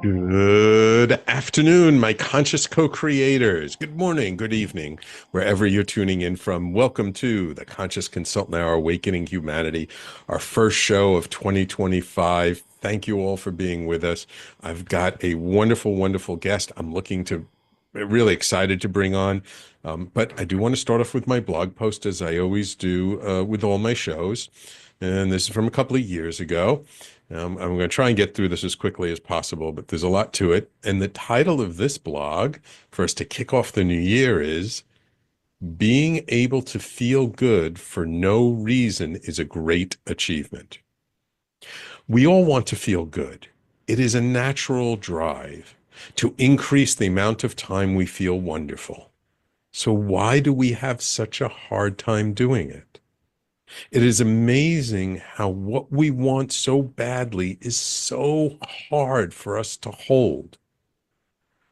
Good afternoon, my conscious co-creators. Good morning, good evening, wherever you're tuning in from. Welcome to the Conscious Consultant Hour, Awakening Humanity, our first show of 2025. Thank you all for being with us. I've got a wonderful, wonderful guest really excited to bring on. But I do want to start off with my blog post, as I always do with all my shows. And this is from a couple of years ago. I'm going to try and get through this as quickly as possible, but there's a lot to it. And the title of this blog for us to kick off the new year is Being Able to Feel Good for No Reason is a Great Achievement. We all want to feel good. It is a natural drive to increase the amount of time we feel wonderful. So why do we have such a hard time doing it? It is amazing how what we want so badly is so hard for us to hold.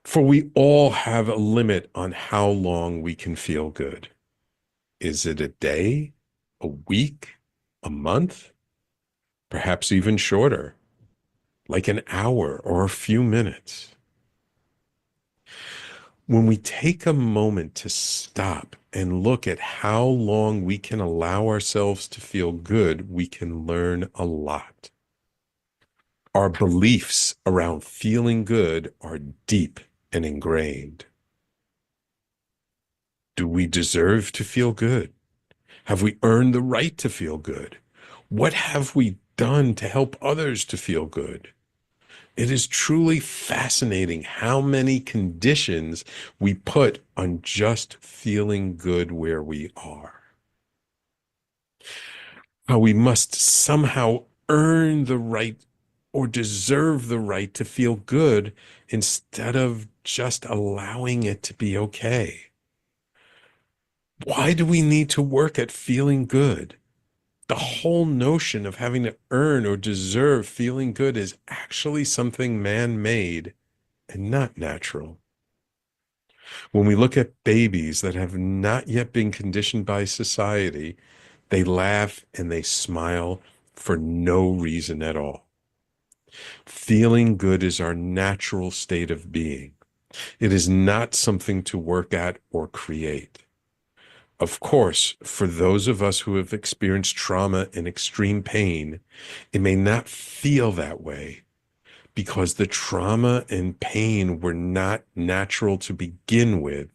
For we all have a limit on how long we can feel good. Is it a day, a week, a month, perhaps even shorter, like an hour or a few minutes? When we take a moment to stop and look at how long we can allow ourselves to feel good, we can learn a lot. Our beliefs around feeling good are deep and ingrained. Do we deserve to feel good? Have we earned the right to feel good? What have we done to help others to feel good? It is truly fascinating how many conditions we put on just feeling good where we are. How we must somehow earn the right or deserve the right to feel good instead of just allowing it to be okay. Why do we need to work at feeling good? The whole notion of having to earn or deserve feeling good is actually something man-made and not natural. When we look at babies that have not yet been conditioned by society, they laugh and they smile for no reason at all. Feeling good is our natural state of being. It is not something to work at or create. Of course, for those of us who have experienced trauma and extreme pain, it may not feel that way because the trauma and pain were not natural to begin with,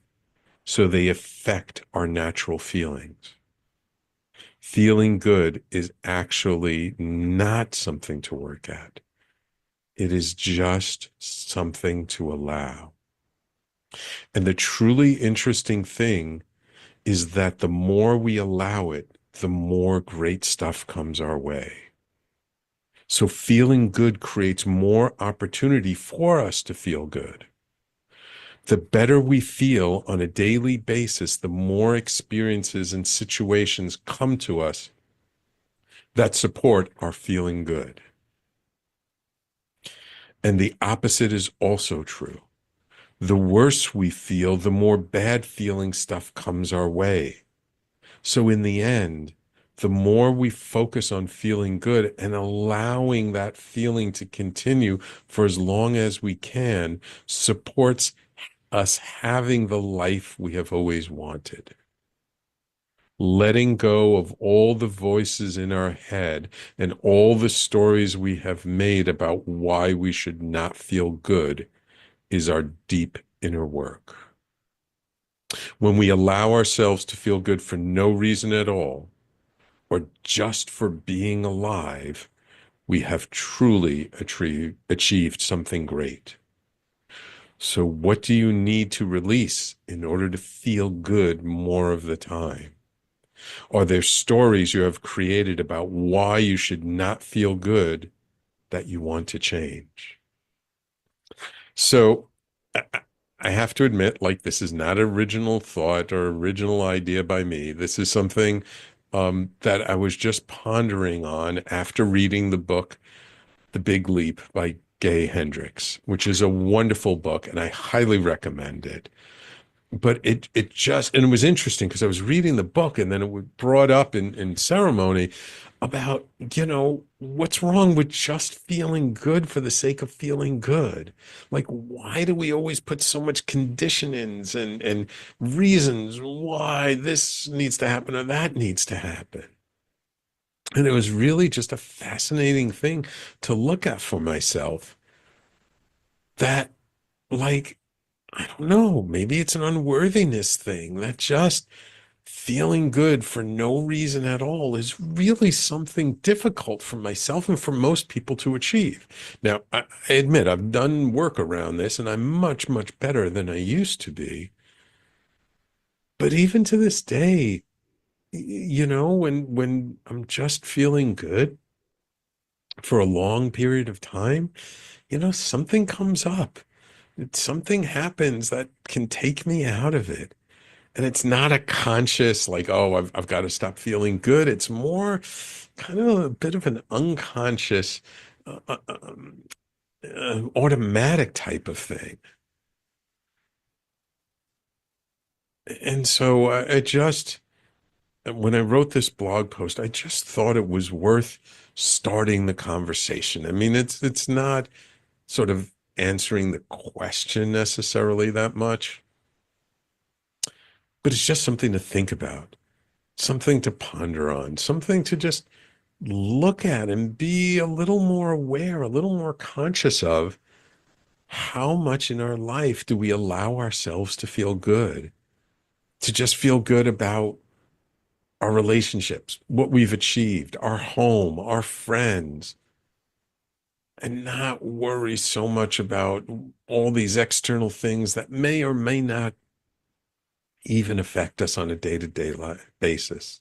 so they affect our natural feelings. Feeling good is actually not something to work at. It is just something to allow. And the truly interesting thing is that the more we allow it, the more great stuff comes our way. So feeling good creates more opportunity for us to feel good. The better we feel on a daily basis, the more experiences and situations come to us that support our feeling good. And the opposite is also true. The worse we feel, the more bad feeling stuff comes our way. So in the end, the more we focus on feeling good and allowing that feeling to continue for as long as we can, supports us having the life we have always wanted. Letting go of all the voices in our head and all the stories we have made about why we should not feel good is our deep inner work. When we allow ourselves to feel good for no reason at all, or just for being alive, we have truly achieved something great. So what do you need to release in order to feel good more of the time? Are there stories you have created about why you should not feel good that you want to change? So I have to admit, like, this is not original thought or original idea by me. This is something that I was just pondering on after reading the book, The Big Leap by Gay Hendricks, which is a wonderful book, and I highly recommend it. but it just, and it was interesting because I was reading the book and then it was brought up in ceremony about, what's wrong with just feeling good for the sake of feeling good? Like, why do we always put so much conditionings and reasons why this needs to happen or that needs to happen? And it was really just a fascinating thing to look at for myself that, like, I don't know, maybe it's an unworthiness thing that just feeling good for no reason at all is really something difficult for myself and for most people to achieve. Now, I admit I've done work around this and I'm much, much better than I used to be. But even to this day, when I'm just feeling good for a long period of time, something comes up. Something happens that can take me out of it. And it's not a conscious, like, oh, I've got to stop feeling good. It's more kind of a bit of an unconscious, uh, uh, um, automatic type of thing. And so when I wrote this blog post, I just thought it was worth starting the conversation. I mean, it's not sort of answering the question necessarily that much, but it's just something to think about, something to ponder on, something to just look at and be a little more aware, a little more conscious of how much in our life do we allow ourselves to feel good, to just feel good about our relationships, what we've achieved, our home, our friends, and not worry so much about all these external things that may or may not even affect us on a day-to-day basis.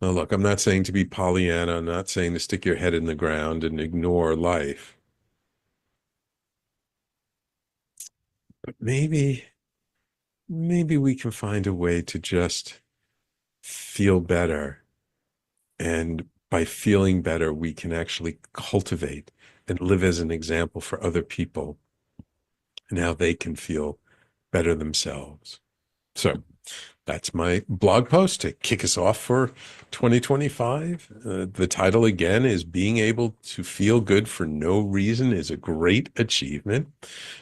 Now, look, I'm not saying to be Pollyanna. I'm not saying to stick your head in the ground and ignore life. But maybe we can find a way to just feel better. And by feeling better, we can actually cultivate and live as an example for other people and how they can feel better themselves. So that's my blog post to kick us off for 2025. The title again is Being Able to Feel Good for No Reason is a Great Achievement.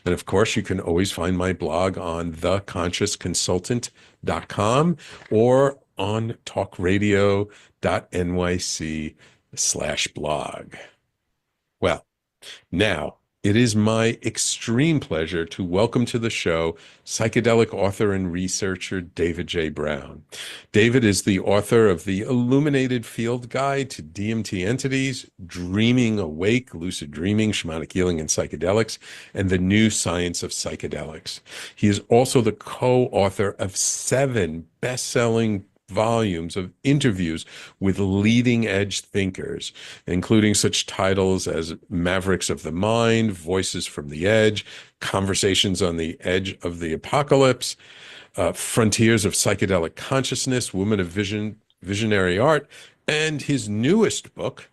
And of course, you can always find my blog on theconsciousconsultant.com or on talkradio.nyc/blog. Well, now, it is my extreme pleasure to welcome to the show psychedelic author and researcher David J. Brown. David is the author of the Illuminated Field Guide to DMT Entities, Dreaming Awake, Lucid Dreaming, Shamanic Healing, and Psychedelics, and The New Science of Psychedelics. He is also the co-author of 7 best-selling volumes of interviews with leading edge thinkers, including such titles as Mavericks of the Mind, Voices from the Edge, Conversations on the Edge of the Apocalypse, Frontiers of Psychedelic Consciousness, Women of Visionary Art, and his newest book,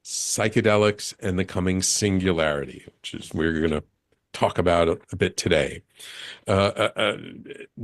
Psychedelics and the Coming Singularity, which is we're going to talk about a bit today. Uh, uh, uh,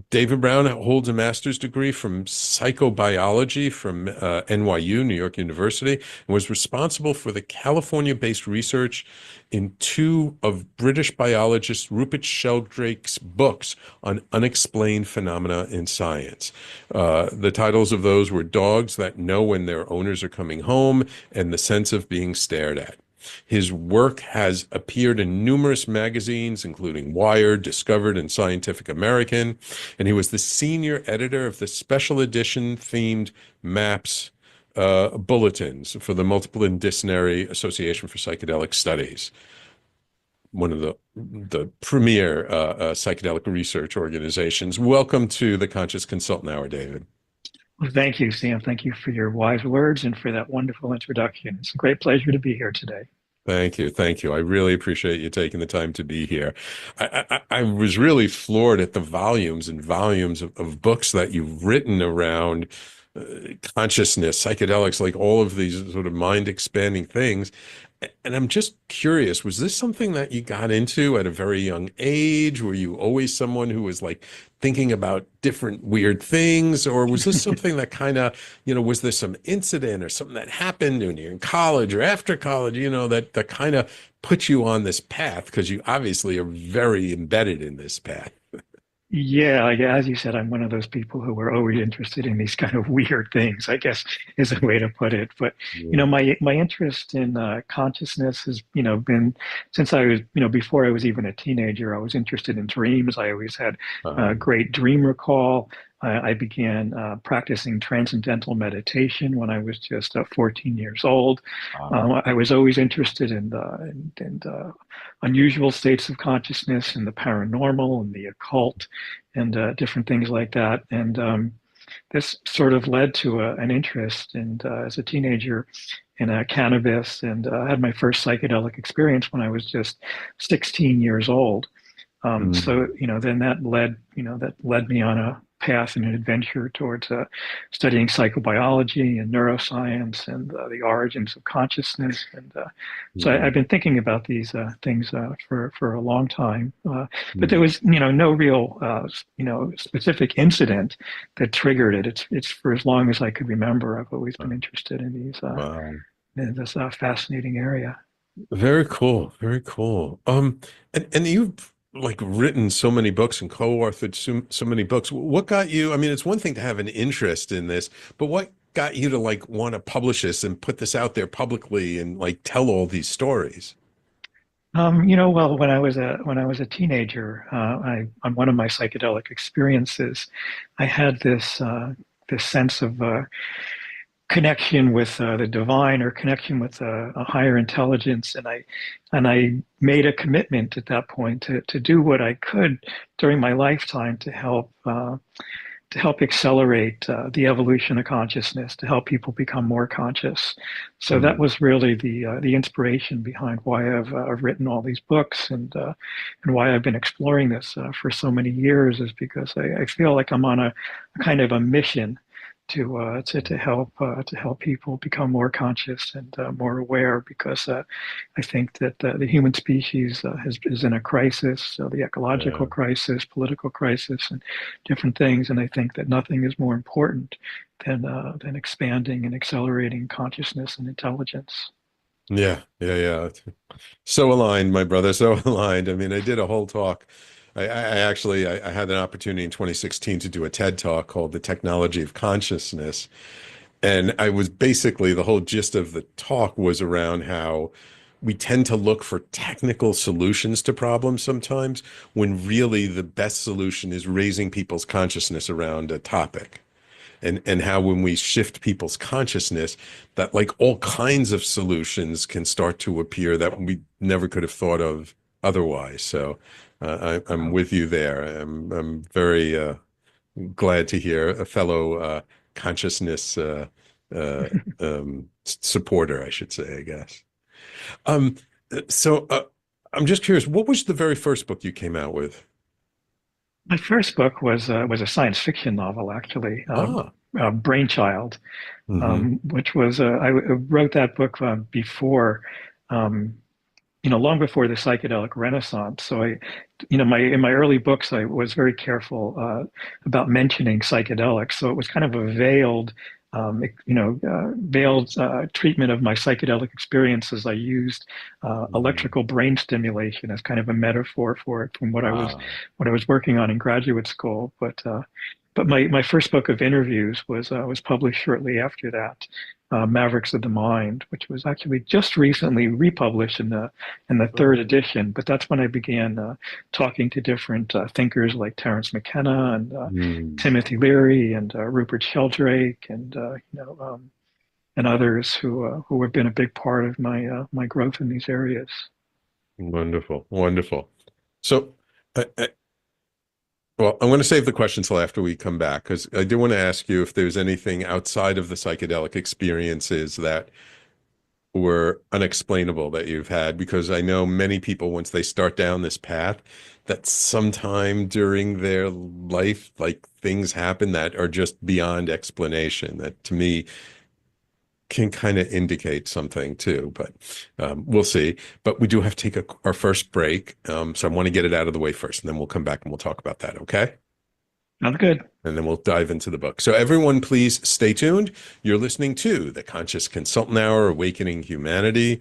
David Brown holds a master's degree from psychobiology from NYU, New York University, and was responsible for the California-based research in 2 of British biologist Rupert Sheldrake's books on unexplained phenomena in science. The titles of those were Dogs That Know When Their Owners Are Coming Home and The Sense of Being Stared At. His work has appeared in numerous magazines, including Wired, Discovered, and Scientific American, and he was the senior editor of the special edition themed maps bulletins for the Multidisciplinary Association for Psychedelic Studies, one of the premier psychedelic research organizations. Welcome to the Conscious Consultant Hour, David. Well, thank you, Sam. Thank you for your wise words and for that wonderful introduction. It's a great pleasure to be here today. Thank you. Thank you. I really appreciate you taking the time to be here. I was really floored at the volumes and volumes of books that you've written around consciousness, psychedelics, like all of these sort of mind expanding things. And I'm just curious, was this something that you got into at a very young age? Were you always someone who was like thinking about different weird things, or was this something that kind of, was there some incident or something that happened when you're in college or after college, that kind of put you on this path? Because you obviously are very embedded in this path. Yeah, as you said, I'm one of those people who were always interested in these kind of weird things, I guess is a way to put it. But, Yeah. my interest in consciousness has, been since I was, before I was even a teenager, I was interested in dreams. I always had great dream recall. I began practicing transcendental meditation when I was just 14 years old. I was always interested in unusual states of consciousness and the paranormal and the occult and different things like that. And this sort of led to an interest and as a teenager in cannabis, and I had my first psychedelic experience when I was just 16 years old. Mm. So then that led me on a path and an adventure towards studying psychobiology and neuroscience and the origins of consciousness. And so I've been thinking about these things for a long time. But there Mm. was, no real, specific incident that triggered it. It's for as long as I could remember. I've always been interested in Wow. in this fascinating area. Very cool. Very cool. And you've like written so many books and co-authored so many books. What got you? I mean, it's one thing to have an interest in this, but what got you to like want to publish this and put this out there publicly and like tell all these stories? Well, when I was a teenager, on one of my psychedelic experiences, I had this sense of connection with the divine or connection with a higher intelligence, and I made a commitment at that point to do what I could during my lifetime to help accelerate the evolution of consciousness, to help people become more conscious. So that Mm. was really the inspiration behind why I've written all these books, and why I've been exploring this for so many years, is because I feel like I'm on a kind of a mission to help people become more conscious and more aware, because I think that the human species is in a crisis, so the ecological Yeah. crisis, political crisis, and different things. And I think that nothing is more important than expanding and accelerating consciousness and intelligence. Yeah. Yeah. Yeah. So aligned, my brother, so aligned. I mean, I did a whole talk. I actually I had an opportunity in 2016 to do a TED talk called The Technology of Consciousness. And I was basically the whole gist of the talk was around how we tend to look for technical solutions to problems sometimes when really the best solution is raising people's consciousness around a topic. And how when we shift people's consciousness, that like all kinds of solutions can start to appear that we never could have thought of otherwise. So I'm with you there. I'm very glad to hear a fellow consciousness uh, supporter, I should say, I guess. Um, so I'm just curious, what was the very first book you came out with? My first book was a science fiction novel, actually, Ah, Brainchild, hmm. which was I wrote that book before, um, long before the psychedelic renaissance. So my in my early books, I was very careful about mentioning psychedelics. So it was kind of a veiled treatment of my psychedelic experiences. I used electrical brain stimulation as kind of a metaphor for it from Wow. what I was working on in graduate school. But my first book of interviews was published shortly after that, Mavericks of the Mind, which was actually just recently republished in the third edition. But that's when I began talking to different thinkers like Terence McKenna and Mm, Timothy Leary and Rupert Sheldrake and and others who have been a big part of my growth in these areas. wonderful, wonderful. So, well, I'm going to save the question till after we come back because I do want to ask you if there's anything outside of the psychedelic experiences that were unexplainable that you've had, because I know many people, once they start down this path, that sometime during their life, like things happen that are just beyond explanation, that to me can kind of indicate something too, but we'll see. But we do have to take our first break. So I want to get it out of the way first, and then we'll come back and we'll talk about that. Okay. Sounds good. And then we'll dive into the book. So everyone, please stay tuned. You're listening to the Conscious Consultant Hour, Awakening Humanity.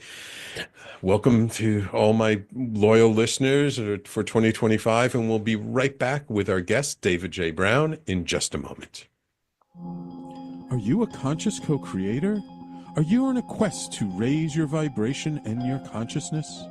Welcome to all my loyal listeners for 2025, and we'll be right back with our guest, David J. Brown, in just a moment. Are you a conscious co-creator? Are you on a quest to raise your vibration and your consciousness?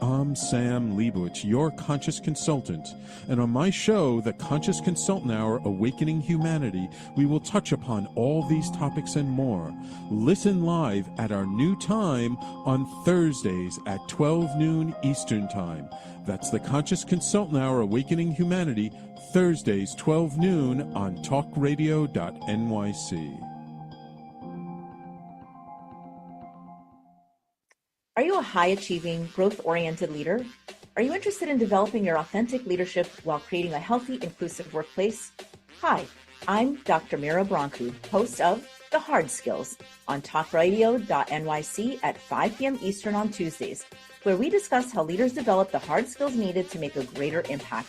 I'm Sam Leibowitz, your conscious consultant, and on my show, The Conscious Consultant Hour, Awakening Humanity, we will touch upon all these topics and more. Listen live at our new time on Thursdays at 12 noon Eastern Time. That's The Conscious Consultant Hour, Awakening Humanity, Thursdays 12 noon on talkradio.nyc. Are you a high-achieving, growth-oriented leader? Are you interested in developing your authentic leadership while creating a healthy, inclusive workplace? Hi, I'm Dr. Mira Brancu, host of The Hard Skills on talkradio.nyc at 5 p.m. Eastern on Tuesdays, where we discuss how leaders develop the hard skills needed to make a greater impact.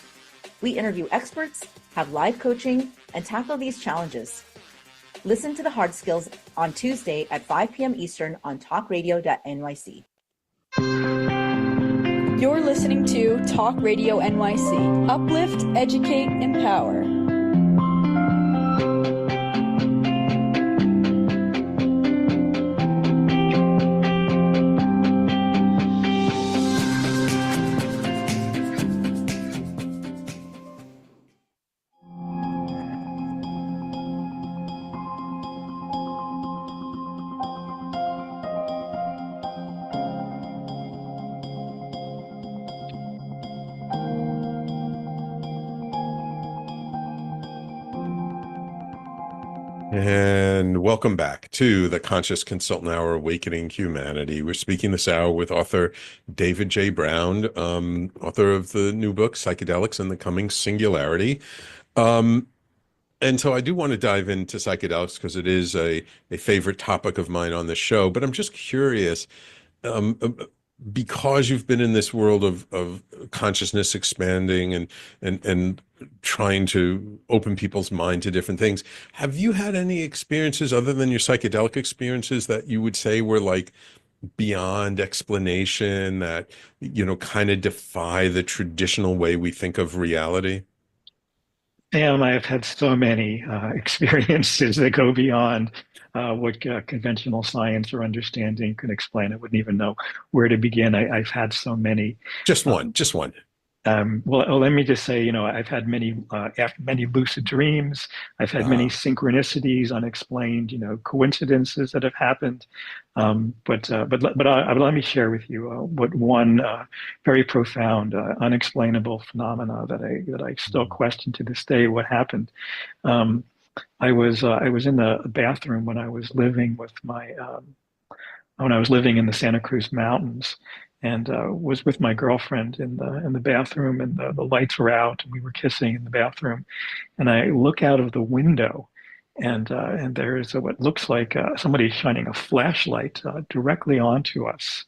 We interview experts, have live coaching, and tackle these challenges. Listen to The Hard Skills on Tuesday at 5 p.m. Eastern on talkradio.nyc. You're listening to Talk Radio NYC. Uplift, educate, empower. And welcome back to the Conscious Consultant Hour, Awakening Humanity. We're speaking this hour with author David J. Brown, author of the new book, Psychedelics and the Coming Singularity. And so I do want to dive into psychedelics because it is a favorite topic of mine on the show. But I'm just curious, because you've been in this world of consciousness expanding and trying to open people's mind to different things, have you had any experiences other than your psychedelic experiences that you would say were like beyond explanation, that, you know, kind of defy the traditional way we think of reality? Sam, I have had so many experiences that go beyond what conventional science or understanding can explain. I wouldn't even know where to begin. I've had so many. Just one, just one. Well, let me just say, I've had many lucid dreams. I've had many synchronicities, unexplained, coincidences that have happened. But let me share with you what one very profound, unexplainable phenomena that I still question to this day. What happened? I was in the bathroom when I was living with when I was living in the Santa Cruz Mountains, and was with my girlfriend in the bathroom, and the lights were out, and we were kissing in the bathroom, and I look out of the window, and there's what looks like somebody shining a flashlight directly onto us,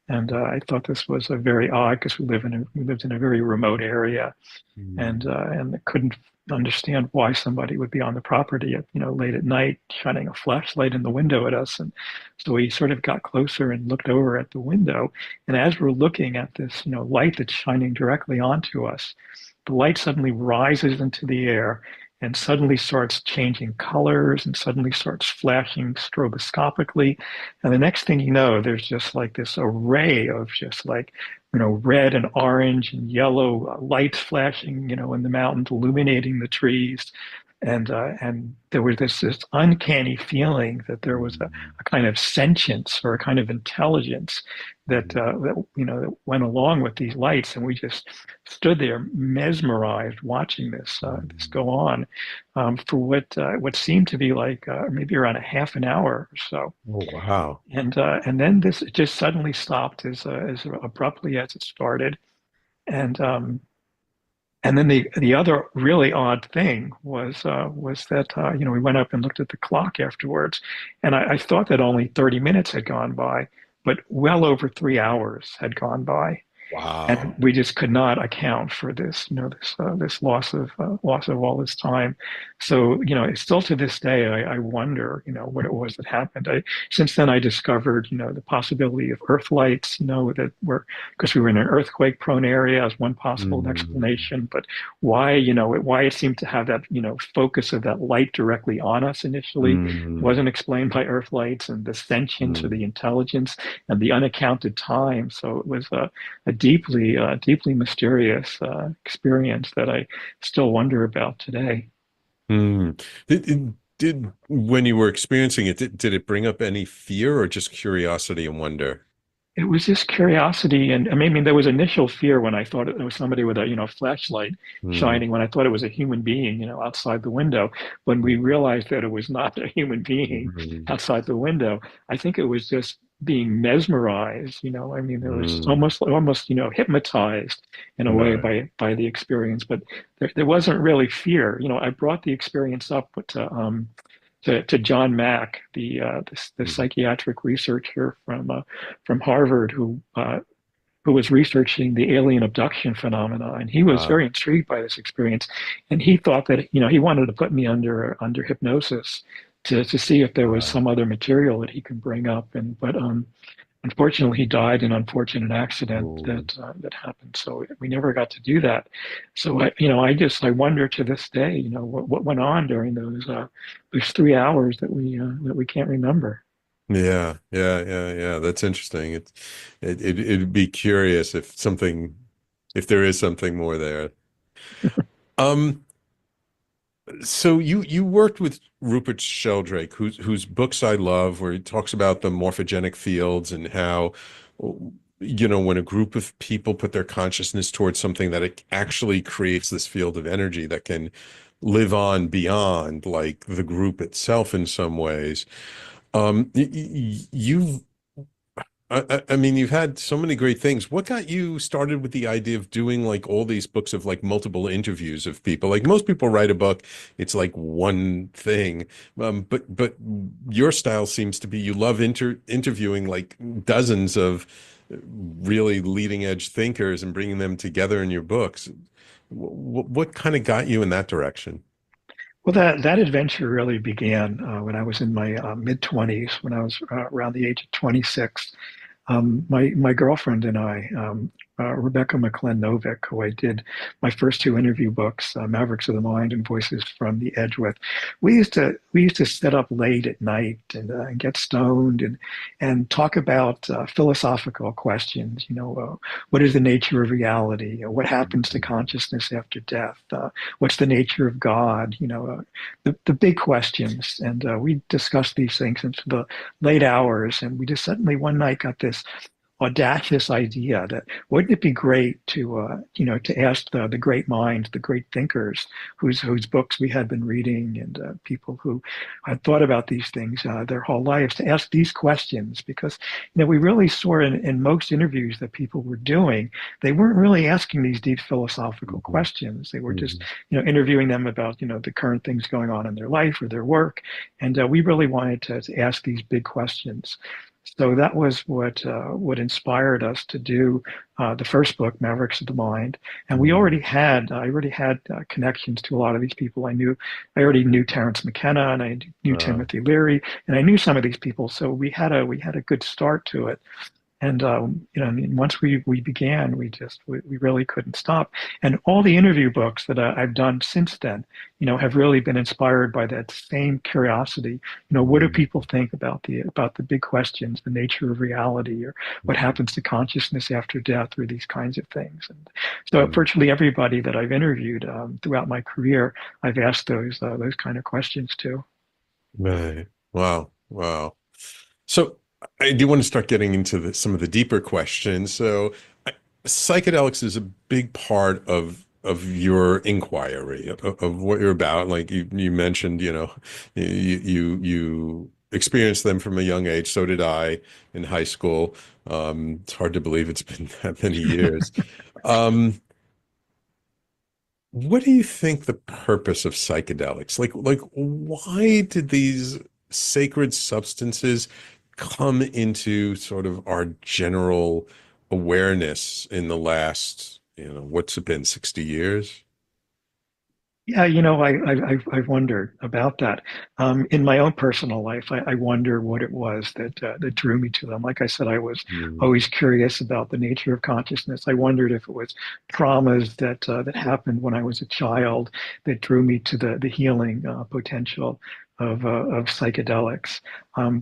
and I thought this was a very odd, because we lived in a very remote area, and I couldn't understand why somebody would be on the property at late at night shining a flashlight in the window at us. And so we sort of got closer and looked over at the window, and as we're looking at this light that's shining directly onto us, the light suddenly rises into the air and suddenly starts changing colors and suddenly starts flashing stroboscopically. And the next thing you know, there's just like this array of just like, red and orange and yellow lights flashing, in the mountains, illuminating the trees. And there was this uncanny feeling that there was a kind of sentience or a kind of intelligence that went along with these lights, and we just stood there mesmerized watching this go on for what seemed to be like maybe around a half an hour or so. Oh, wow! And then this just suddenly stopped as abruptly as it started, and then the other really odd thing was that we went up and looked at the clock afterwards, and I thought that only 30 minutes had gone by, but well over 3 hours had gone by. Wow. And we just could not account for this, this loss of all this time. So, it's still to this day, I wonder, what it was that happened. Since then, I discovered, the possibility of earth lights, that were, because we were in an earthquake-prone area as one possible Mm, explanation. But why it seemed to have that, focus of that light directly on us initially mm, wasn't explained by earth lights, and the sentience or mm. the intelligence and the unaccounted time. So it was a deeply mysterious experience that I still wonder about today. Mm. When you were experiencing it, did it bring up any fear or just curiosity and wonder? It was just curiosity, and I mean, there was initial fear when I thought it was somebody with a flashlight Mm, shining. When I thought it was a human being, outside the window. When we realized that it was not a human being mm, outside the window, I think it was just being mesmerized. I mean, there was mm. almost hypnotized in a way Right. by the experience, but there wasn't really fear. I brought the experience up to John Mack, the Mm. psychiatric researcher from Harvard who was researching the alien abduction phenomena, and he was very intrigued by this experience, and he thought that he wanted to put me under hypnosis to see if there was Wow. some other material that he could bring up, and but unfortunately, he died in an unfortunate accident Oh. that happened. So we never got to do that. So I wonder to this day, what went on during those 3 hours that we can't remember. Yeah, yeah. That's interesting. It'd be curious if there is something more there. Um, so you worked with Rupert Sheldrake, whose books I love, where he talks about the morphogenic fields and how, when a group of people put their consciousness towards something, that it actually creates this field of energy that can live on beyond like the group itself in some ways. You've I mean, you've had so many great things. What got you started with the idea of doing like all these books of like multiple interviews of people? Like most people write a book, it's like one thing. But your style seems to be you love interviewing like dozens of really leading edge thinkers and bringing them together in your books. What kind of got you in that direction? Well, that adventure really began when I was in my mid 20s, when I was around the age of 26. My girlfriend and I, Rebecca McClenn Novick, who I did my first two interview books, Mavericks of the Mind and Voices from the Edge with, we used to sit up late at night and get stoned and talk about philosophical questions. What is the nature of reality? What happens to consciousness after death? What's the nature of God? The big questions. And we discussed these things into the late hours, and we just suddenly one night got this audacious idea that wouldn't it be great to ask the great minds, the great thinkers whose books we had been reading, and people who had thought about these things their whole lives, to ask these questions, because we really saw in most interviews that people were doing, they weren't really asking these deep philosophical Mhm, questions. They were just mhm, interviewing them about the current things going on in their life or their work, and we really wanted to ask these big questions. So that was what inspired us to do the first book, Mavericks of the Mind. And mhm. I already had connections to a lot of these people. I already knew Terence McKenna, and I knew Uh, Timothy Leary, and I knew some of these people. So we had a good start to it. And I mean, once we began, we really couldn't stop. And all the interview books that I've done since then, have really been inspired by that same curiosity. What do mm, people think about the big questions, the nature of reality, or what mm, happens to consciousness after death, or these kinds of things. And so, mm. virtually everybody that I've interviewed throughout my career, I've asked those kind of questions too. Right. Wow. Wow. So I do want to start getting into some of the deeper questions. So psychedelics is a big part of your inquiry of what you're about. Like you mentioned, you experienced them from a young age. So did I in high school. It's hard to believe it's been that many years. Um, what do you think the purpose of psychedelics? Like why did these sacred substances come into sort of our general awareness in the last, what's it been, 60 years? Yeah, I've wondered about that. In my own personal life, I wonder what it was that drew me to them. Like I said, I was Mm. always curious about the nature of consciousness. I wondered if it was traumas that happened when I was a child that drew me to the healing potential of psychedelics.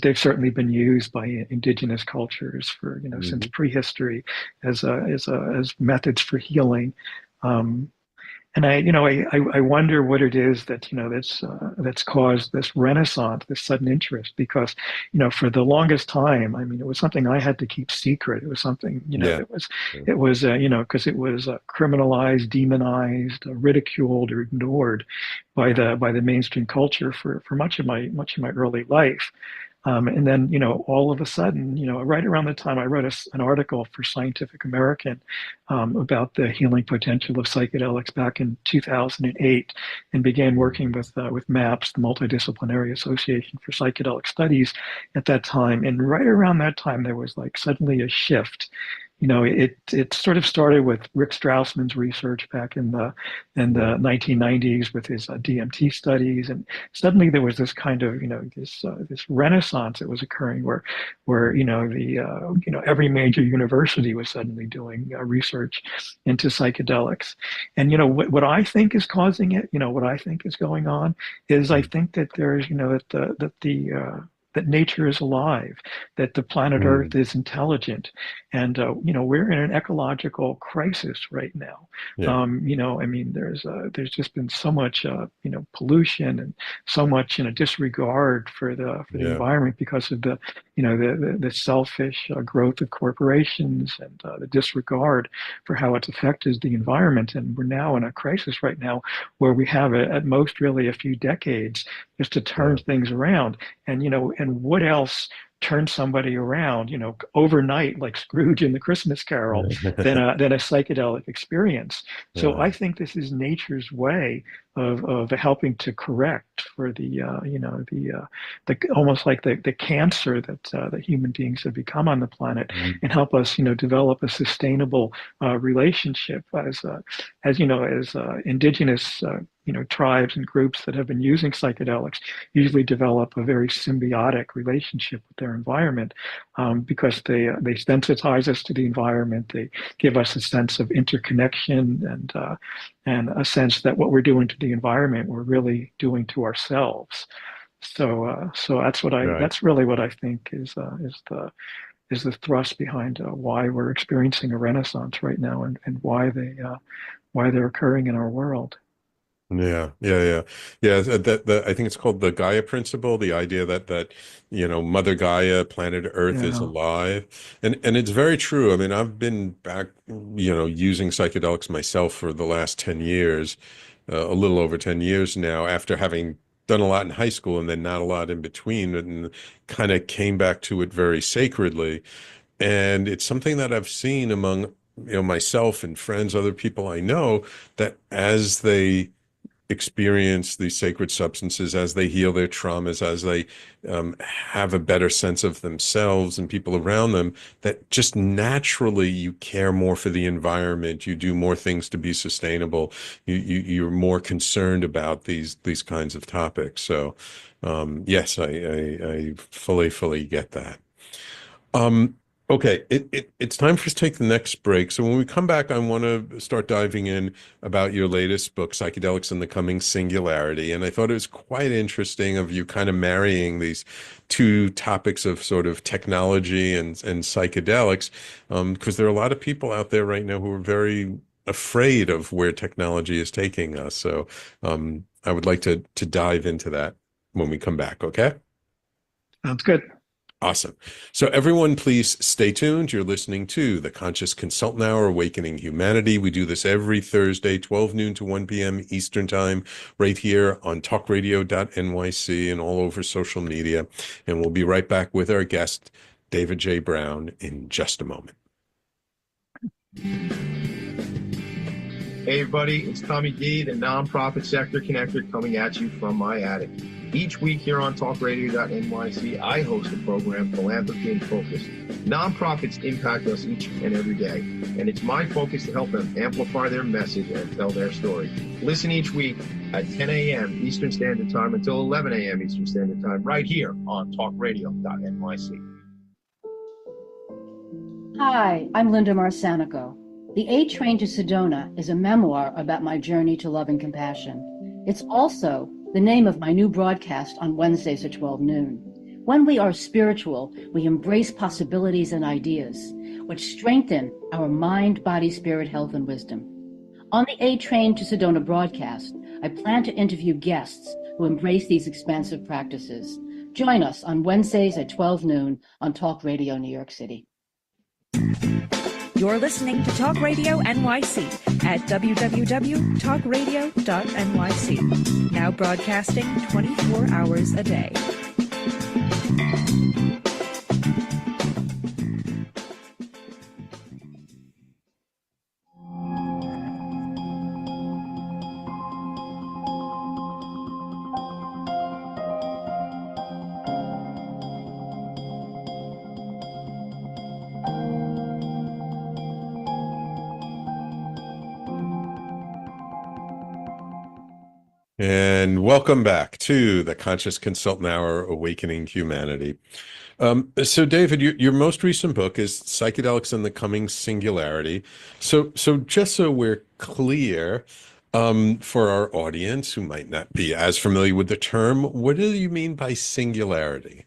They've certainly been used by indigenous cultures for since prehistory as methods for healing. Um, and I wonder what it is that that's caused this renaissance, this sudden interest. Because for the longest time, I mean, it was something I had to keep secret. It was something Yeah. that was because it was criminalized, demonized, ridiculed, or ignored by the mainstream culture for much of my early life. And then, all of a sudden, right around the time I wrote an article for Scientific American about the healing potential of psychedelics back in 2008, and began working with MAPS, the Multidisciplinary Association for Psychedelic Studies, at that time. And right around that time, there was like suddenly a shift. It sort of started with Rick Strassman's research back in the 1990s with his DMT studies, and suddenly there was this kind of this renaissance that was occurring where every major university was suddenly doing research into psychedelics. And what I think is causing it, what I think is going on is I think that there's that nature is alive, that the planet Earth is intelligent, and we're in an ecological crisis right now. Yeah. I mean, there's just been so much pollution and so much disregard for the environment because of the selfish growth of corporations and the disregard for how it's affected the environment. And we're now in a crisis right now where we have at most really a few decades just to turn things around. And and what else turns somebody around, overnight, like Scrooge in the Christmas Carol, than a psychedelic experience. So I think this is nature's way of helping to correct for the almost like the cancer that human beings have become on the planet, and help us develop a sustainable relationship as indigenous tribes and groups that have been using psychedelics usually develop a very symbiotic relationship with their environment, because they sensitize us to the environment. They give us a sense of interconnection and a sense that what we're doing to the environment, we're really doing to ourselves. So that's that's really what I think is the thrust behind why we're experiencing a renaissance right now, and why they're occurring in our world. Yeah. I think it's called the Gaia principle, the idea that Mother Gaia, planet Earth is alive, and it's very true. I mean, I've been back, using psychedelics myself for the last 10 years, a little over 10 years now, after having done a lot in high school and then not a lot in between, and kind of came back to it very sacredly. And it's something that I've seen among myself and friends, other people I know, that as they experience these sacred substances, as they heal their traumas, as they have a better sense of themselves and people around them, that just naturally you care more for the environment. You do more things to be sustainable. You're more concerned about these kinds of topics. So yes, I fully get that. Okay, it's time for us to take the next break. So when we come back, I want to start diving in about your latest book, Psychedelics and the Coming Singularity. And I thought it was quite interesting of you kind of marrying these two topics of sort of technology and psychedelics, because there are a lot of people out there right now who are very afraid of where technology is taking us. So I would like to dive into that when we come back, okay? Sounds good. Awesome. So everyone, please stay tuned. You're listening to the Conscious Consultant Hour, Awakening Humanity. We do this every Thursday, 12 noon to 1 p.m. Eastern Time, right here on talkradio.nyc and all over social media. And we'll be right back with our guest, David J. Brown, in just a moment. Hey everybody, it's Tommy D, the nonprofit sector connector, coming at you from my attic. Each week here on talkradio.nyc, I host a program, Philanthropy in Focus. Nonprofits impact us each and every day, and it's my focus to help them amplify their message and tell their story. Listen each week at 10 a.m. Eastern Standard Time until 11 a.m. Eastern Standard Time, right here on talkradio.nyc. Hi, I'm Linda Marsanico. The A Train to Sedona is a memoir about my journey to love and compassion. It's also the name of my new broadcast on Wednesdays at 12 noon. When we are spiritual, we embrace possibilities and ideas, which strengthen our mind, body, spirit, health, and wisdom. On the A Train to Sedona broadcast, I plan to interview guests who embrace these expansive practices. Join us on Wednesdays at 12 noon on Talk Radio New York City. You're listening to Talk Radio NYC at www.talkradio.nyc. Now broadcasting 24 hours a day. And welcome back to the Conscious Consultant Hour, Awakening Humanity. So David, your most recent book is Psychedelics and the Coming Singularity. So just so we're clear, for our audience who might not be as familiar with the term, what do you mean by singularity?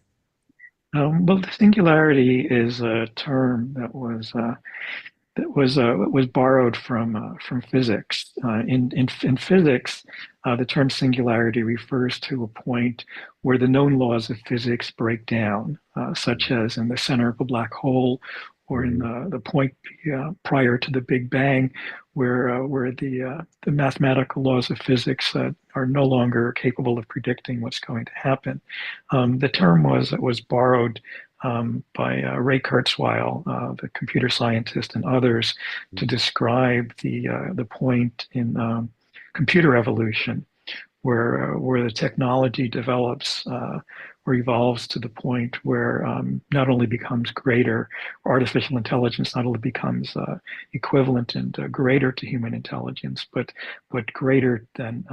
Well, the singularity is a term that was borrowed from physics. In physics, the term singularity refers to a point where the known laws of physics break down, such as in the center of a black hole, or in the point prior to the Big Bang, where the mathematical laws of physics are no longer capable of predicting what's going to happen. The term was borrowed by Ray Kurzweil, the computer scientist, and others, to describe the point in computer evolution, where the technology develops or evolves to the point where not only becomes greater, artificial intelligence not only becomes equivalent and greater to human intelligence, but greater than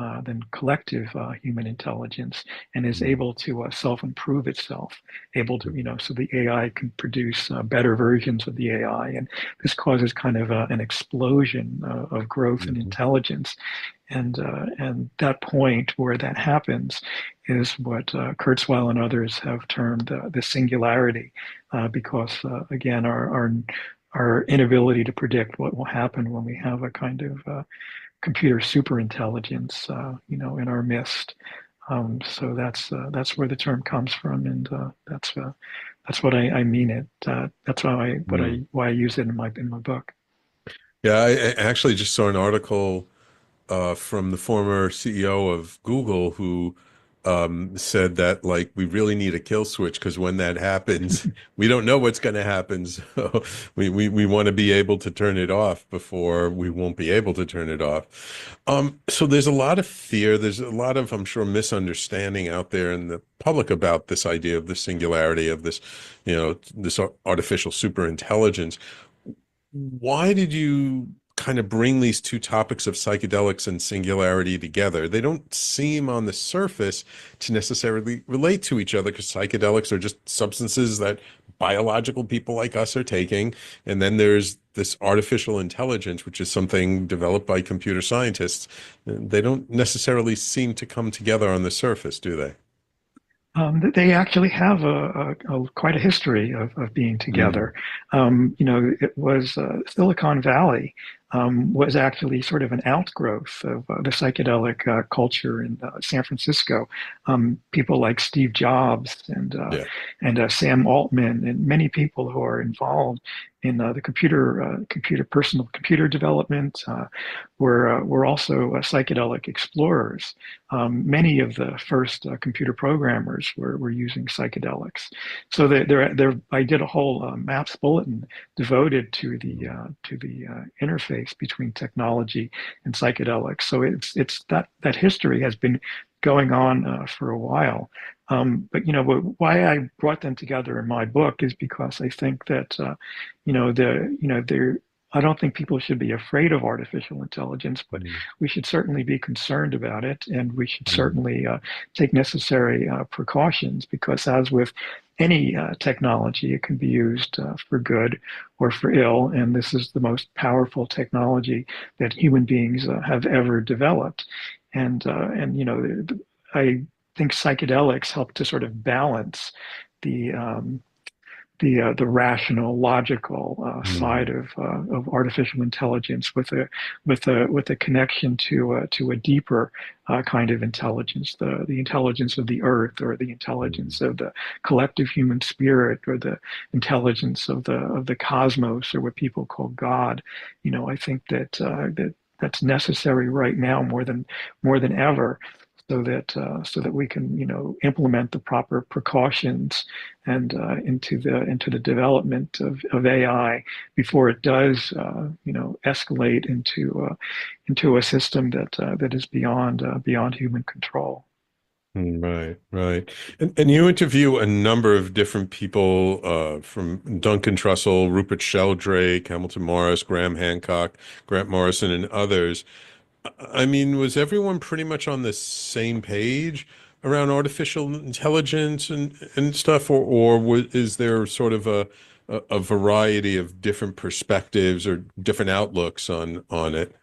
collective human intelligence, and is able to self-improve itself, able to, so the AI can produce better versions of the AI, and this causes kind of an explosion of growth and intelligence. And that point where that happens is what Kurzweil and others have termed the singularity, because again, our inability to predict what will happen when we have a kind of computer superintelligence, in our midst. So that's where the term comes from, and that's what I mean it. That's why I use it in my book. Yeah, I actually just saw an article from the former CEO of Google, who said that, like, we really need a kill switch, because when that happens, we don't know what's going to happen. So we want to be able to turn it off before we won't be able to turn it off. So there's a lot of fear. There's a lot of, I'm sure, misunderstanding out there in the public about this idea of the singularity of this, this artificial superintelligence. Why did you kind of bring these two topics of psychedelics and singularity together? They don't seem on the surface to necessarily relate to each other, because psychedelics are just substances that biological people like us are taking. And then there's this artificial intelligence, which is something developed by computer scientists. They don't necessarily seem to come together on the surface, do they? They actually have quite a history of being together. It was Silicon Valley was actually sort of an outgrowth of the psychedelic culture in San Francisco. People like Steve Jobs and Sam Altman, and many people who are involved in the personal computer development were also psychedelic explorers. Many of the first computer programmers were using psychedelics. So I did a whole MAPS bulletin devoted to the interface between technology and psychedelics. So it's that history has been going on for a while. But why I brought them together in my book is because I think that they're I don't think people should be afraid of artificial intelligence, but we should certainly be concerned about it, and we should certainly take necessary precautions, because as with any technology, it can be used for good or for ill, and this is the most powerful technology that human beings have ever developed. I think psychedelics help to sort of balance the the rational, logical side of artificial intelligence with a connection to a deeper kind of intelligence, the intelligence of the earth, or the intelligence of the collective human spirit, or the intelligence of the cosmos, or what people call God. I think that's necessary right now more than ever, so that we can implement the proper precautions and into the development of AI before it does escalate into a system that is beyond human control. Right, right. And you interview a number of different people, from Duncan Trussell, Rupert Sheldrake, Hamilton Morris, Graham Hancock, Grant Morrison, and others. I mean, was everyone pretty much on the same page around artificial intelligence and stuff, is there sort of a variety of different perspectives or different outlooks on it?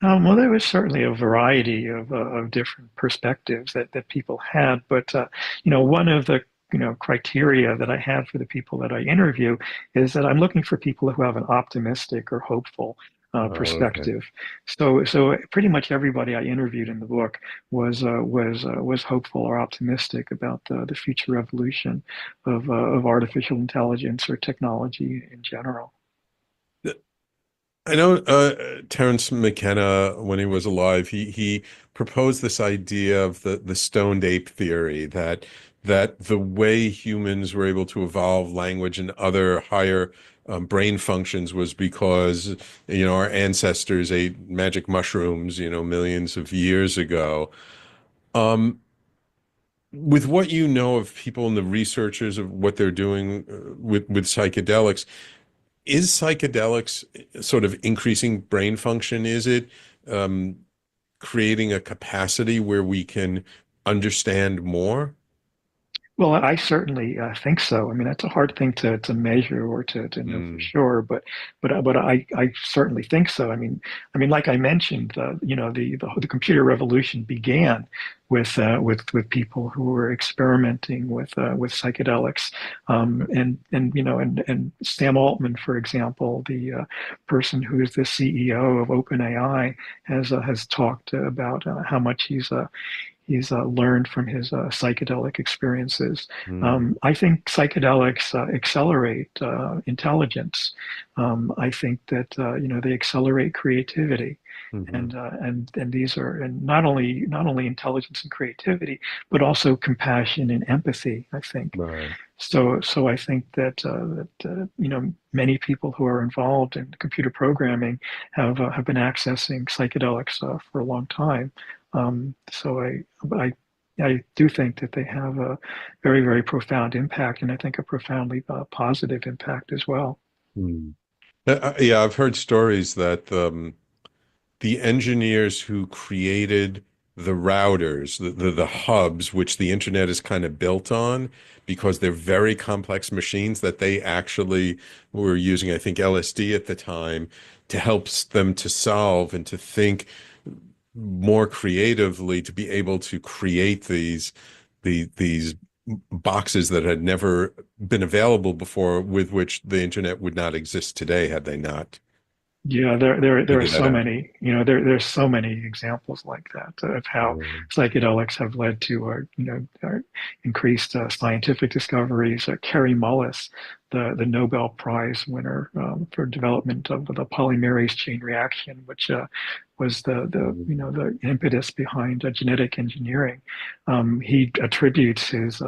Well, there was certainly a variety of different perspectives that people had, but one of the criteria that I had for the people that I interview is that I'm looking for people who have an optimistic or hopeful perspective. So pretty much everybody I interviewed in the book was hopeful or optimistic about the future evolution of artificial intelligence or technology in general. I know Terence McKenna, when he was alive, he proposed this idea of the stoned ape theory, that the way humans were able to evolve language and other higher brain functions was because our ancestors ate magic mushrooms millions of years ago. With what you know of people and the researchers of what they're doing with psychedelics, is psychedelics sort of increasing brain function? Is it creating a capacity where we can understand more? Well, I certainly think so. I mean, that's a hard thing to measure or to know for sure, but I certainly think so. I mean, like I mentioned, the computer revolution began with people who were experimenting with psychedelics, and Sam Altman, for example, the person who is the CEO of OpenAI, has talked about how much he's learned from his psychedelic experiences. I think psychedelics accelerate intelligence. I think that they accelerate creativity, and these are, and not only intelligence and creativity, but also compassion and empathy, I think. Right. So I think that many people who are involved in computer programming have been accessing psychedelics for a long time. So I do think that they have a very, very profound impact, and I think a profoundly positive impact as well. Yeah, I've heard stories that the engineers who created the routers, the hubs, which the internet is kind of built on, because they're very complex machines, that they actually were using, I think, LSD at the time to help them to solve and to think more creatively, to be able to create these boxes that had never been available before, with which the internet would not exist today had they not. Yeah, there are so many, there's so many examples like that of how psychedelics have led to, increased scientific discoveries. Carrie Mullis, the Nobel Prize winner for development of the polymerase chain reaction, which was the impetus behind genetic engineering. He attributes his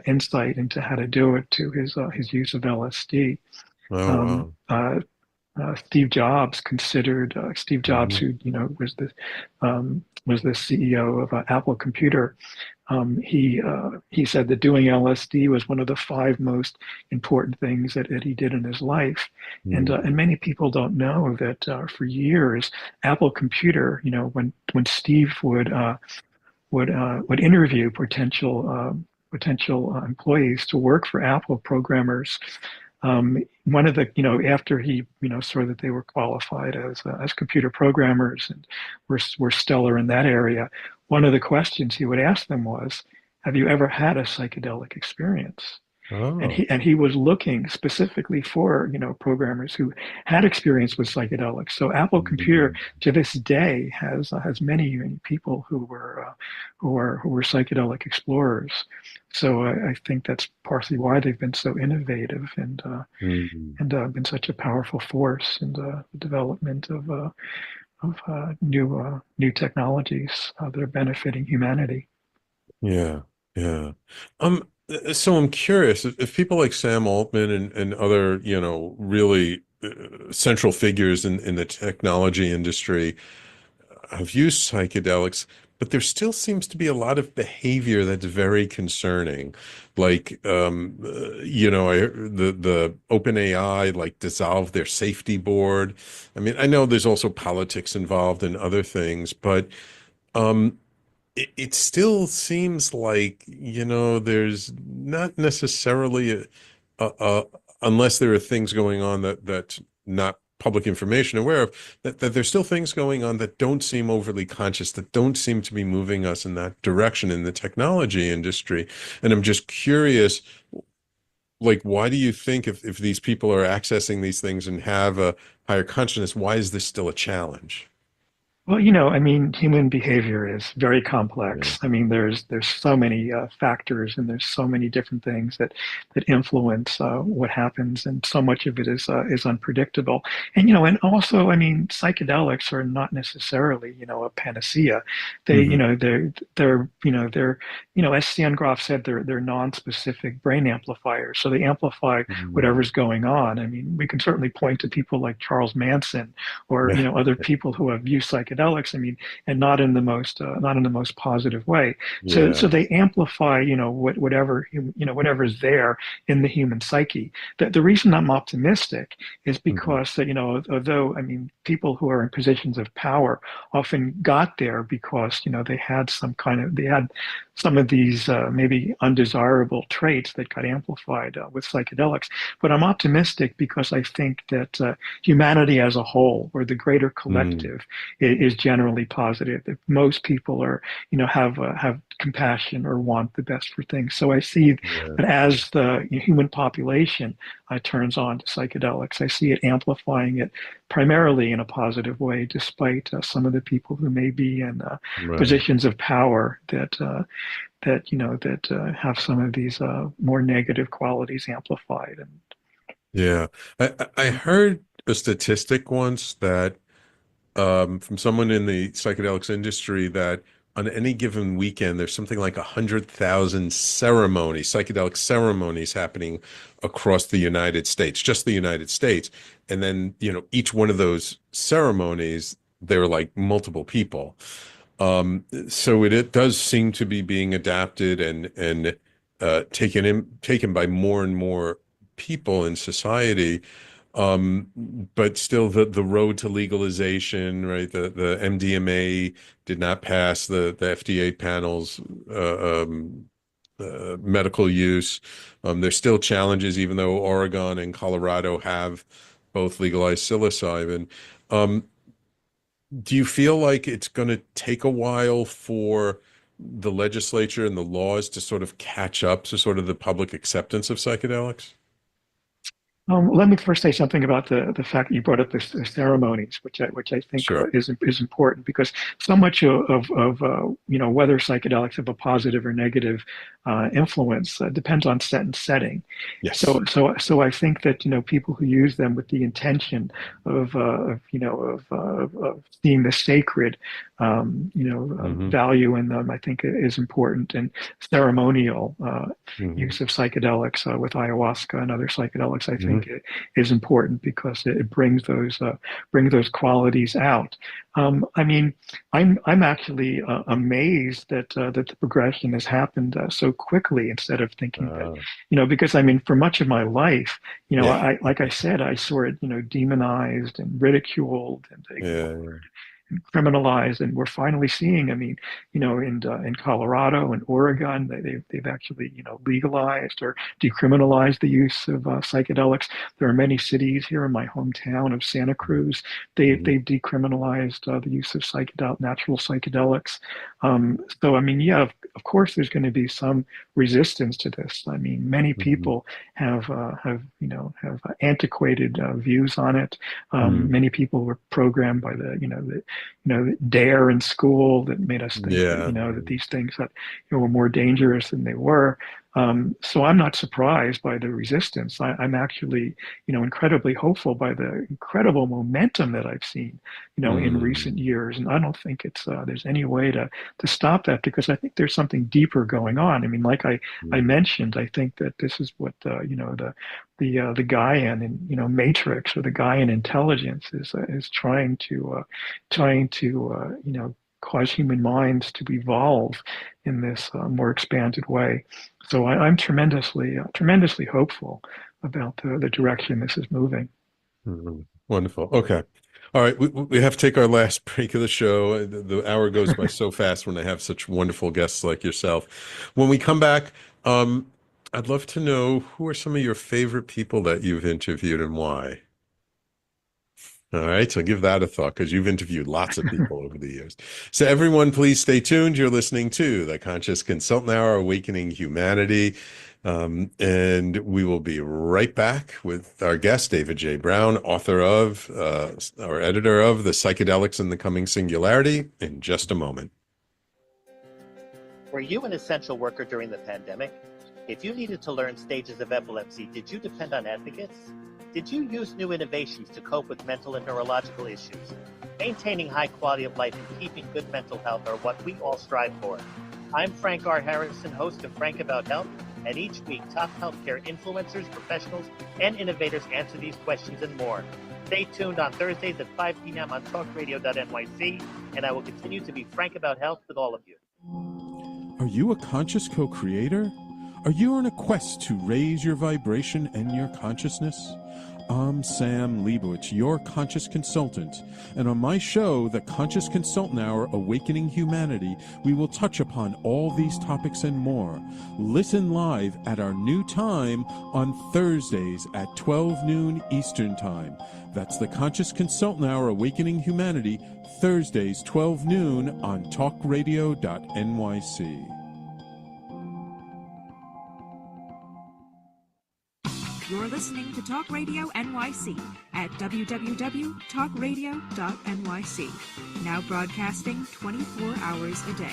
insight into how to do it to his use of LSD. Oh, wow. Steve Jobs considered Steve Jobs, who was the CEO of Apple Computer. He said that doing LSD was one of the 5 most important things that he did in his life, and many people don't know that for years Apple Computer, when Steve would interview potential employees to work for Apple, programmers. One of the, after he, saw that they were qualified as computer programmers and were stellar in that area, one of the questions he would ask them was, "Have you ever had a psychedelic experience?" Oh. And he was looking specifically for, programmers who had experience with psychedelics. So Apple Computer to this day has many people who were psychedelic explorers. So I think that's partially why they've been so innovative and been such a powerful force in the development of new technologies that are benefiting humanity. Yeah, yeah. So I'm curious if people like Sam Altman and other, really central figures in the technology industry have used psychedelics, but there still seems to be a lot of behavior that's very concerning. Like, the OpenAI like dissolved their safety board. I mean, I know there's also politics involved and other things, but it still seems like, there's not necessarily unless there are things going on that's not public information aware of, that there's still things going on that don't seem overly conscious, that don't seem to be moving us in that direction in the technology industry. And I'm just curious, like, why do you think if these people are accessing these things and have a higher consciousness, why is this still a challenge? Well, I mean, human behavior is very complex. I mean, there's so many factors, and there's so many different things that influence what happens, and so much of it is unpredictable. And and also, I mean, psychedelics are not necessarily a panacea. They they're as Sandgroff said, they're non-specific brain amplifiers, so they amplify whatever's going on. I mean, we can certainly point to people like Charles Manson or other people who have used psychedelics. I mean, and not in the most positive way. So they amplify whatever's there in the human psyche. The reason I'm optimistic is because that although I mean people who are in positions of power often got there because they had some of these maybe undesirable traits that got amplified with psychedelics. But I'm optimistic because I think that humanity as a whole, or the greater collective, is generally positive. That most people are, have compassion or want the best for things. So I see that as the human population turns on to psychedelics, I see it amplifying it primarily in a positive way, despite some of the people who may be in positions of power that have some of these more negative qualities amplified. I heard a statistic once that from someone in the psychedelics industry that on any given weekend, there's something like 100,000 psychedelic ceremonies happening across the United States, just the United States. And then, each one of those ceremonies, there are like multiple people. So it does seem to be being adapted and taken by more and more people in society. But still the road to legalization, right? The MDMA did not pass the FDA panel's medical use. There's still challenges, even though Oregon and Colorado have both legalized psilocybin. Do you feel like it's going to take a while for the legislature and the laws to sort of catch up to sort of the public acceptance of psychedelics? Let me first say something about the fact that you brought up the ceremonies, which I think is important, because so much of whether psychedelics have a positive or negative influence depends on set and setting. Yes. So I think that people who use them with the intention of seeing the sacred value in them, I think is important. And ceremonial use of psychedelics with ayahuasca and other psychedelics, I think think is important because it brings those qualities out. I mean, I'm actually amazed that that the progression has happened so quickly instead of thinking that, because I mean, for much of my life, I like I said, I saw it, demonized and ridiculed and ignored and criminalized, and we're finally seeing. I mean, in Colorado and Oregon, they've actually legalized or decriminalized the use of psychedelics. There are many cities here in my hometown of Santa Cruz. They've decriminalized the use of natural psychedelics. So I mean, yeah, of course, there's going to be some resistance to this. I mean, many people have antiquated views on it. Many people were programmed by the dare in school that made us think that these things that were more dangerous than they were. So I'm not surprised by the resistance. I'm actually, incredibly hopeful by the incredible momentum that I've seen, in recent years. And I don't think there's any way to stop that, because I think there's something deeper going on. I mean, like I mentioned, I think that this is what the Gaian and matrix, or the Gaian intelligence is trying to cause human minds to evolve in this more expanded way. So I'm tremendously hopeful about the direction this is moving. Wonderful. Okay. All right. We have to take our last break of the show. The hour goes by so fast when I have such wonderful guests like yourself. When we come back, I'd love to know, who are some of your favorite people that you've interviewed and why? All right, so give that a thought, because you've interviewed lots of people over the years. So everyone, please stay tuned. You're listening to the Conscious Consultant Hour, Awakening Humanity. And we will be right back with our guest, David J. Brown, author of, or editor of the Psychedelics and the Coming Singularity, in just a moment. Were you an essential worker during the pandemic? If you needed to learn stages of epilepsy, did you depend on advocates? Did you use new innovations to cope with mental and neurological issues? Maintaining high quality of life and keeping good mental health are what we all strive for. I'm Frank R. Harrison, host of Frank About Health, and each week top healthcare influencers, professionals, and innovators answer these questions and more. Stay tuned on Thursdays at 5 p.m. on talkradio.nyc, and I will continue to be frank about health with all of you. Are you a conscious co-creator? Are you on a quest to raise your vibration and your consciousness? I'm Sam Leibowitz, your conscious consultant, and on my show, The Conscious Consultant Hour, Awakening Humanity, we will touch upon all these topics and more. Listen live at our new time on Thursdays at 12 noon Eastern Time. That's The Conscious Consultant Hour, Awakening Humanity, Thursdays 12 noon on talkradio.nyc. You're listening to Talk Radio NYC at www.talkradio.nyc. Now broadcasting 24 hours a day.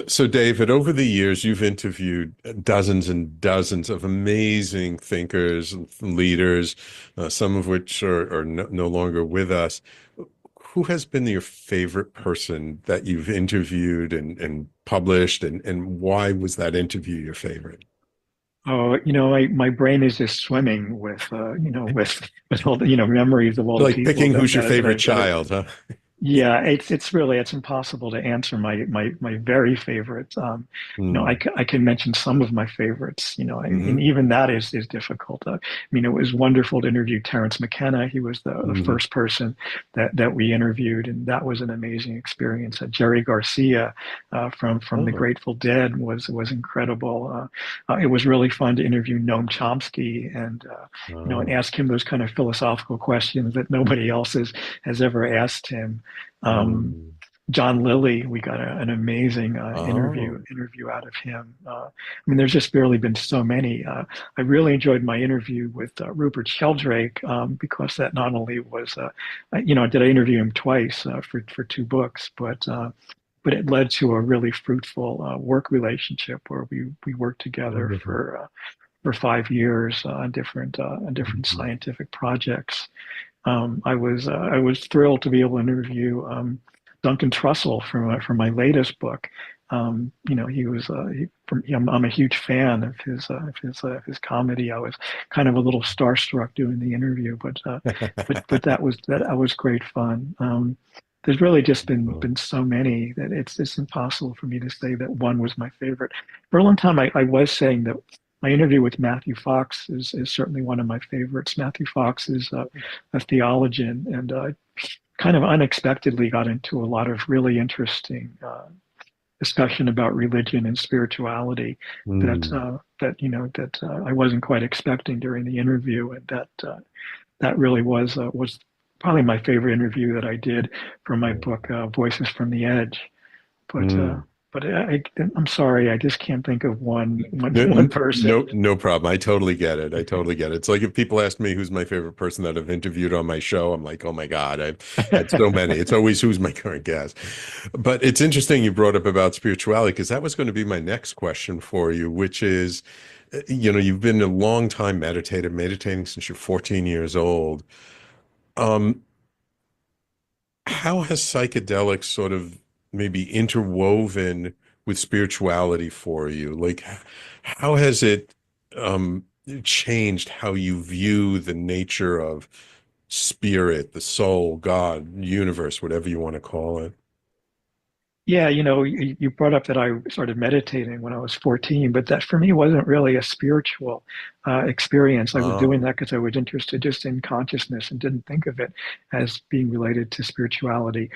So David, over the years, you've interviewed dozens and dozens of amazing thinkers and leaders, some of which are no longer with us. Who has been your favorite person that you've interviewed and published, and why was that interview your favorite? Oh, my brain is just swimming with with all the, memories of all the Like people. picking who's your favorite child, huh? Yeah, it's impossible to answer my very favorites. I can mention some of my favorites. And even that is difficult. It was wonderful to interview Terence McKenna. He was the first person that we interviewed, and that was an amazing experience. Jerry Garcia from the Grateful Dead was incredible. It was really fun to interview Noam Chomsky and and ask him those kind of philosophical questions that nobody else has ever asked him. John Lilly, we got an amazing Oh, interview out of him. I mean, there's just barely been so many. I really enjoyed my interview with Rupert Sheldrake because that not only was, did I interview him twice for two books, but it led to a really fruitful work relationship where we worked together wonderful. for 5 years on different Mhm. scientific projects. I was thrilled to be able to interview Duncan Trussell for my latest book. He was I'm a huge fan of his comedy. I was kind of a little starstruck doing the interview, but that was great fun. There's really just been so many that it's impossible for me to say that one was my favorite. For a long time, I was saying that my interview with Matthew Fox is certainly one of my favorites. Matthew Fox is a theologian, and kind of unexpectedly got into a lot of really interesting discussion about religion and spirituality Mm. that I wasn't quite expecting during the interview, and that really was probably my favorite interview that I did for my book Voices from the Edge. But uh, Mm. I'm sorry, I just can't think of No, one person. no problem. I totally get it. I totally get it. It's like if people ask me who's my favorite person that I've interviewed on my show, I'm like, oh my God, I've had so many. It's always who's my current guest. But it's interesting you brought up about spirituality because that was going to be my next question for you, which is, you've been a long time meditating since you're 14 years old. Um, how has psychedelics sort of maybe interwoven with spirituality for you? Like, how has it um, changed how you view the nature of spirit, the soul, God, universe, whatever you want to call it? Yeah, you brought up that I started meditating when I was 14, but that for me wasn't really a spiritual experience. I was doing Oh, that because I was interested just in consciousness and didn't think of it as being related to spirituality.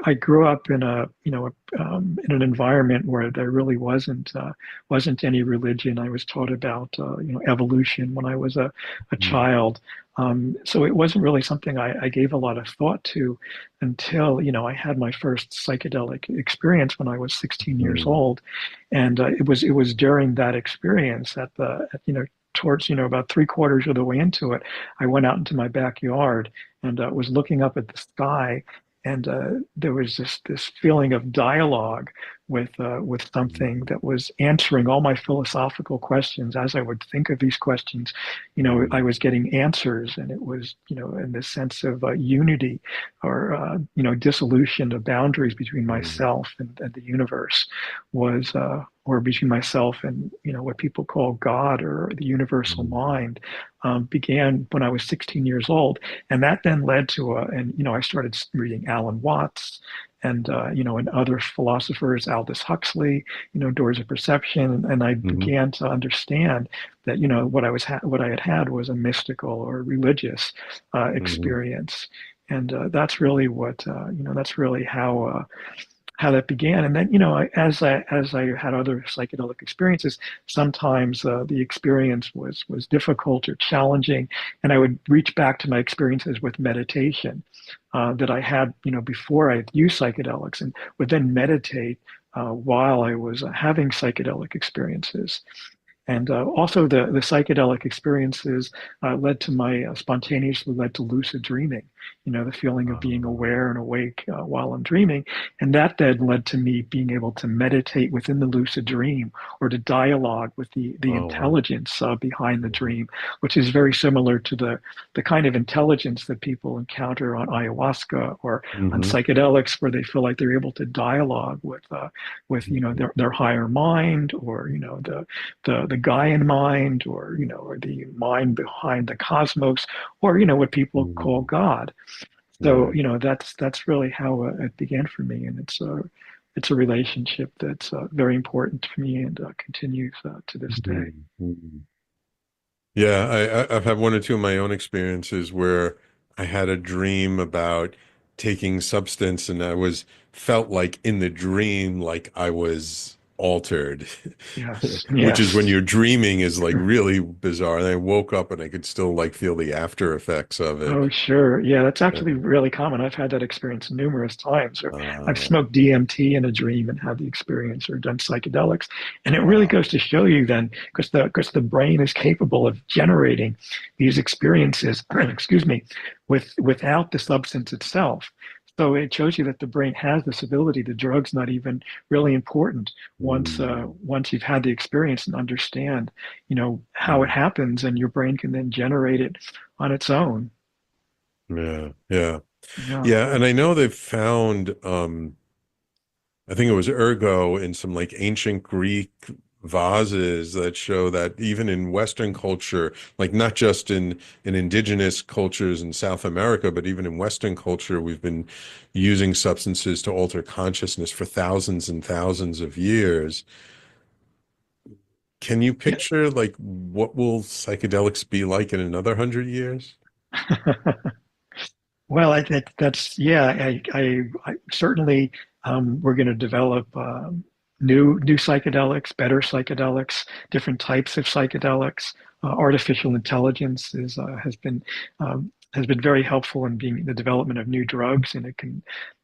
I grew up in an environment where there really wasn't any religion. I was taught about evolution when I was a mm, child. So it wasn't really something I gave a lot of thought to until I had my first psychedelic experience when I was 16 years mm, old, and it was during that experience towards about three-quarters of the way into it, I went out into my backyard and was looking up at the sky, and there was this feeling of dialogue with something mm, that was answering all my philosophical questions. As I would think of these questions, I mm, was getting answers, and it was in this sense of unity or dissolution of boundaries between mm, myself and the universe was or between myself and what people call God or the universal mm, mind began when I was 16 years old, and that then led to I started reading Alan Watts and other philosophers, Aldous Huxley, Doors of Perception, and I mm, began to understand that what I had had was a mystical or religious mm, experience, and that's really how that began. And then, as I had other psychedelic experiences, sometimes the experience was difficult or challenging, and I would reach back to my experiences with meditation that I had, before I used psychedelics, and would then meditate while I was having psychedelic experiences. And also the psychedelic experiences spontaneously led to lucid dreaming, the feeling of being oh, aware and awake while I'm dreaming. And that then led to me being able to meditate within the lucid dream or to dialogue with the oh, wow. intelligence behind the Mhm, dream, which is very similar to the kind of intelligence that people encounter on ayahuasca or on mhm, psychedelics, where they feel like they're able to dialogue with mhm, their higher mind, or the Gaian mind, or the mind behind the cosmos, or what people call mhm. God. So Right. that's really how it began for me, and it's a relationship that's very important to me and continues to this day. Mhm, mhm. Yeah, I've had one or two of my own experiences where I had a dream about taking substance and I was felt like in the dream like I was altered, Yes, which is when yes. you're dreaming is like really bizarre. And I woke up and I could still like feel the after effects of it. Oh, sure. Yeah, that's Uh, actually really common. I've had that experience numerous times. Or I've uh, smoked DMT in a dream and had the experience, or done psychedelics. And it really wow. goes to show you then, because the brain is capable of generating these experiences, excuse me, without the substance itself. So it shows you that the brain has this ability. The drug's not even really important Mm, once you've had the experience and understand, how it mm. happens, and your brain can then generate it on its own. Yeah, yeah. Yeah. Yeah, and I know they've found I think it was ergo in some like ancient Greek vases that show that even in Western culture, like not just in indigenous cultures in South America, but even in Western culture, we've been using substances to alter consciousness for thousands and thousands of years. Can you Yeah. picture like what will psychedelics be like in another 100 years? Well, I think that's yeah. I certainly we're going to develop new psychedelics, better psychedelics, different types of psychedelics. Artificial intelligence has been very helpful in being the development of new drugs, and it can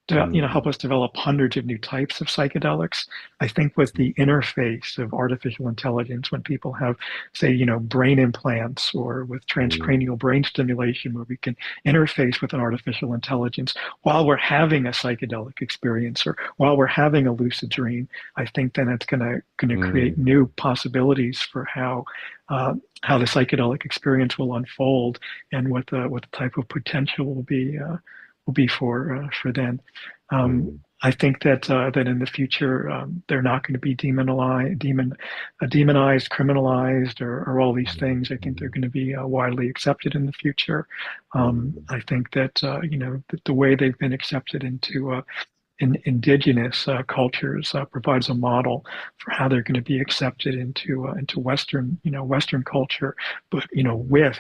help Mm, us develop hundreds of new types of psychedelics. I think with the interface of artificial intelligence, when people have, say, brain implants, or with mm, transcranial brain stimulation, where we can interface with an artificial intelligence while we're having a psychedelic experience, or while we're having a lucid dream, I think then it's gonna create mm, new possibilities for how the psychedelic experience will unfold, and what the type of potential will be for then. mm, I think that in the future, they're not going to be demonized, criminalized, or all these things. I think they're mm, going to be widely accepted in the future. mm, I think that that the way they've been accepted into indigenous cultures provides a model for how they're going to be accepted into Western culture, but with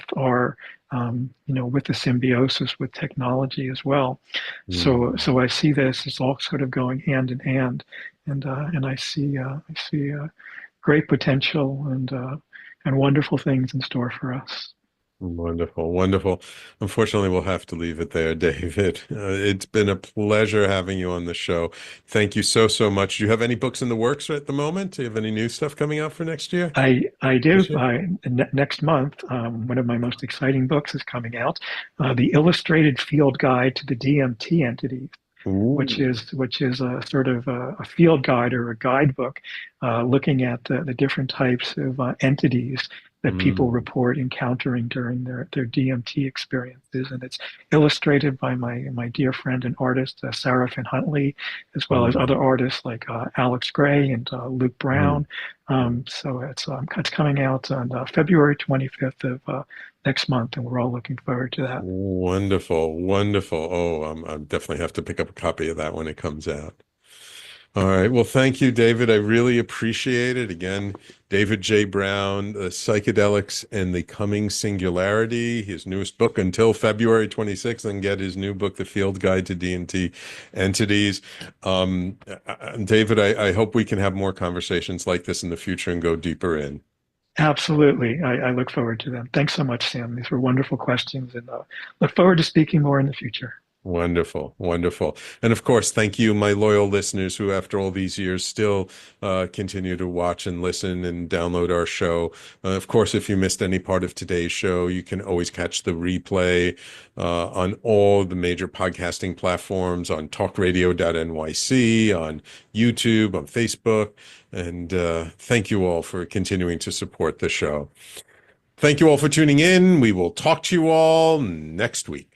the symbiosis with technology as well. So I see this as all sort of going hand in hand, and I see great potential and wonderful things in store for us. Wonderful, wonderful. Unfortunately, we'll have to leave it there, David. It's been a pleasure having you on the show. Thank you so, so much. Do you have any books in the works at the moment? Do you have any new stuff coming out for next year? I do. This year? Next month, one of my most exciting books is coming out, the Illustrated Field Guide to the DMT Entities, Ooh. which is a sort of a field guide, or a guidebook, looking at the different types of entities that people Mm, report encountering during their DMT experiences. And it's illustrated by my dear friend and artist, Sarah Finn Huntley, as well as mm, other artists like Alex Gray and Luke mm. Brown. So it's coming out on February 25th of next month, and we're all looking forward to that. Wonderful, wonderful. Oh, I definitely have to pick up a copy of that when it comes out. All right. Well, thank you, David. I really appreciate it. Again, David J. Brown, Psychedelics and the Coming Singularity, his newest book until February 26th, and get his new book, The Field Guide to DMT Entities. David, I hope we can have more conversations like this in the future and go deeper in. Absolutely. I look forward to them. Thanks so much, Sam. These were wonderful questions, and look forward to speaking more in the future. Wonderful, wonderful. And of course, thank you, my loyal listeners who, after all these years, still continue to watch and listen and download our show. Of course, if you missed any part of today's show, you can always catch the replay on all the major podcasting platforms, on talkradio.nyc, on YouTube, on Facebook. And thank you all for continuing to support the show. Thank you all for tuning in. We will talk to you all next week.